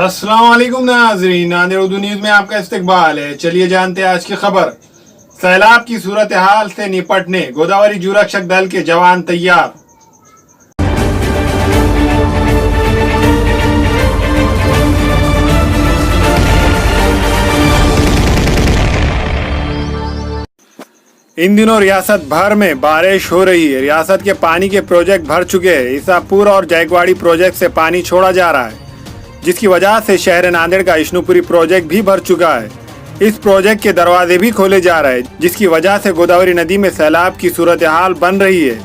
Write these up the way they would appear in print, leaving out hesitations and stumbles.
अस्सलाम वालेकुम नाज़रीन, नांदेड़ उर्दू न्यूज़ में आपका इस्तकबाल है। चलिए जानते हैं आज की खबर। सैलाब की सूरत हाल से निपटने गोदावरी जूरक्षक दल के जवान तैयार। इन दिनों रियासत भर में बारिश हो रही है। रियासत के पानी के प्रोजेक्ट भर चुके हैं। ईसापुर और जैकवाड़ी प्रोजेक्ट से पानी छोड़ा जा रहा है, जिसकी वजह से शहर नांदेड़ का विष्णुपुरी प्रोजेक्ट भी भर चुका है। इस प्रोजेक्ट के दरवाजे भी खोले जा रहे हैं, जिसकी वजह से गोदावरी नदी में सैलाब की सूरत हाल बन रही है।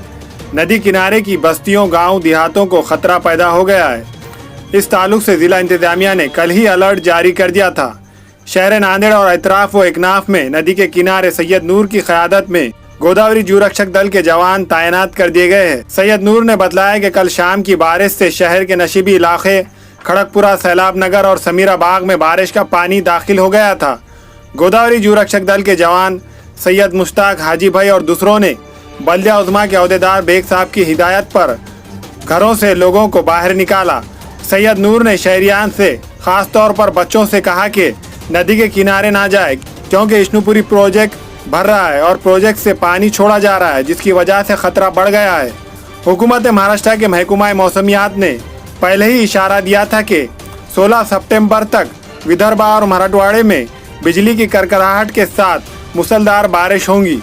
नदी किनारे की बस्तियों, गांव, देहातों को खतरा पैदा हो गया है। इस ताल्लुक से जिला इंतजामिया ने कल ही अलर्ट जारी कर दिया था। शहर नांदेड़ और इतराफ व इकनाफ में नदी के किनारे सैयद नूर की क़यादत में गोदावरी जूरक्षक दल के जवान तैनात कर दिए गए हैं। सैयद नूर ने बताया कि कल शाम की बारिश से शहर के नशीबी इलाके खड़गपुरा, सैलाब नगर और समीरा बाग में बारिश का पानी दाखिल हो गया था। गोदावरी जूरक्षक दल के जवान सैयद मुश्ताक, हाजी भाई और दूसरों ने बल्दिया उज़्मा के अहदेदार बेग साहब की हिदायत पर घरों से लोगों को बाहर निकाला। सैयद नूर ने शहरियान से खास तौर पर बच्चों से कहा कि नदी के किनारे ना जाए, क्योंकि विष्णुपुरी प्रोजेक्ट भर रहा है और प्रोजेक्ट से पानी छोड़ा जा रहा है, जिसकी वजह से खतरा बढ़ गया है। हुकूमत महाराष्ट्र के महकमा मौसमियात ने पहले ही इशारा दिया था कि 16 सितंबर तक विदर्भ और मराठवाड़े में बिजली की करकराहट के साथ मूसलाधार बारिश होगी।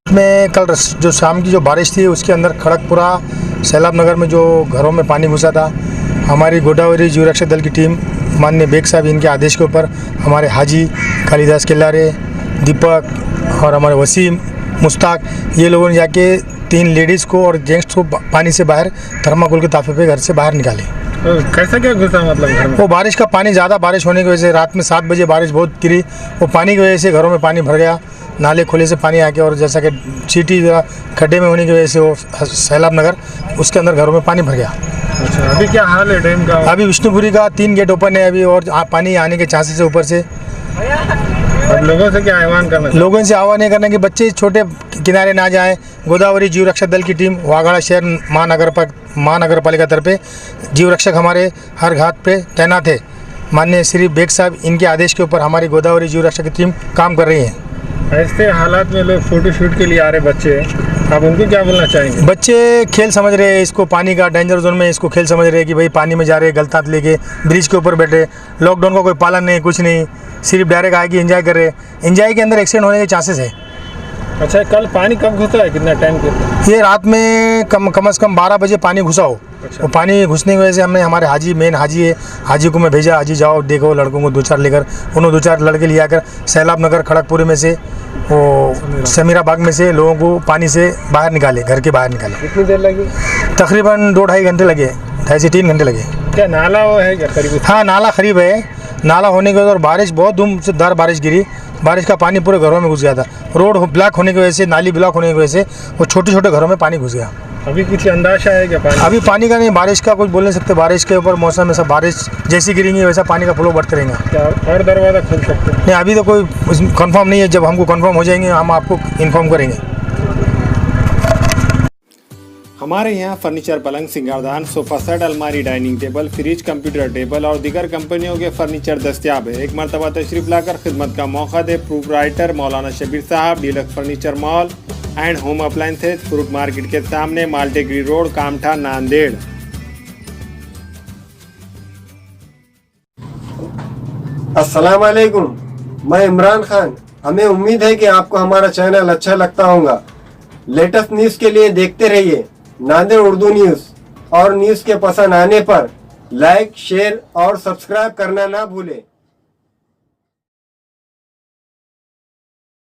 में कल जो शाम की जो बारिश थी उसके अंदर खड़गपुरा, सैलाब नगर में जो घरों में पानी घुसा था, हमारी गोदावरी जूरक्षक दल की टीम माननीय बेग साहब इनके आदेश के ऊपर हमारे हाजी, कालिदास किल्लारे, दीपक और हमारे वसीम, मुश्ताक, ये लोगों ने जाके 3 लेडीज़ को और जेंट्स को पानी से बाहर थर्माकोल के ताफे पे घर से बाहर निकाले। तो कैसा क्या घुसा मतलब घर में? वो बारिश का पानी, ज़्यादा बारिश होने की वजह से रात में 7 बजे बारिश बहुत गिरी, वो पानी की वजह से घरों में पानी भर गया, नाले खुले से पानी आके, और जैसा कि सिटी खड्डे में होने की वजह से वो सैलाब नगर उसके अंदर घरों में पानी भर गया। अच्छा, अभी क्या हाल है डैम का? अभी विष्णुपुरी का 3 गेट ओपन है अभी, और पानी आने के चांसेस है ऊपर से। अब लोगों से क्या आह्वान करना? लोगों से आह्वान नहीं करना कि बच्चे छोटे किनारे ना जाएं। गोदावरी जीव रक्षक दल की टीम वागड़ा शहर महानगर पालिका तरफे जीव रक्षक हमारे हर घाट पे तैनात है। माननीय श्री बेग साहब इनके आदेश के ऊपर हमारी गोदावरी जीव रक्षक की टीम काम कर रही है। ऐसे हालात में लोग फोटो शूट के लिए आ रहे बच्चे, आप उनको क्या बोलना चाहेंगे? बच्चे खेल समझ रहे हैं इसको, पानी का डेंजर जोन में इसको खेल समझ रहे हैं कि भाई पानी में जा रहे हैं, गलतात लेके ब्रिज के ऊपर बैठे। लॉकडाउन का कोई पालन नहीं, कुछ नहीं, सिर्फ डायरेक्ट आके एंजॉय कर रहे हैं। एंजॉय के अंदर एक्सीडेंट होने के चांसेस है। अच्छा, कल पानी कब घुसा है, कितना टाइम के? ये रात में कम से कम 12 बजे पानी घुसा हो। अच्छा। वो पानी घुसने की वजह से हमने हमारे हाजी, मेन हाजी है, हाजी को मैं भेजा, हाजी जाओ देखो लड़कों को 2-4 लेकर, उन्होंने 2-4 लड़के ले आकर सैलाब नगर खड़गपुर में से, वो समीरा बाग में से लोगों को पानी से बाहर निकाले, घर के बाहर निकाले। कितनी देर लगी? तकरीबन 2-2.5 घंटे लगे, 2.5 से 3 घंटे लगे। क्या नाला वो है क्या करीब? हाँ, नाला करीब है। नाला होने की वजह और बारिश बहुत धूमधार बारिश गिरी, बारिश का पानी पूरे घरों में घुस गया था। रोड ब्लॉक होने की वजह से, नाली ब्लॉक होने की वजह से वो छोटे छोटे घरों में पानी घुस गया। अभी कुछ अंदाजा है क्या पानी? अभी पानी का नहीं, बारिश का कुछ बोल नहीं सकते। बारिश के ऊपर मौसम में सब बारिश जैसी गिरेंगी वैसा पानी का फ्लो बढ़ते रहेगा। क्या और दरवाज़ा खोल सकते हैं? नहीं, अभी तो कोई कंफर्म नहीं है। जब हमको कंफर्म हो जाएंगे हम आपको इन्फॉर्म करेंगे। हमारे यहाँ फर्नीचर, पलंग, सिंगारदान, सोफा सेट, अलमारी, dining table, fridge, computer table और दीगर कंपनियों के फर्नीचर दस्तियाब है। एक मरतबा तशरीफ लाकर खिदमत का मौका दे। प्रोपराइटर मौलाना शबीर साहब, deluxe furniture mall and home appliances, fruit market के सामने, माल्टेगिरी रोड, कामठा, नांदेड़। अस्सलाम वालेकुम, मैं इमरान खान। हमें उम्मीद है कि आपको हमारा चैनल अच्छा लगता होगा। लेटेस्ट न्यूज़ के लिए देखते रहिए नांदेड़ उर्दू न्यूज़, और न्यूज़ के पसंद आने पर लाइक, शेयर और सब्सक्राइब करना ना भूलें।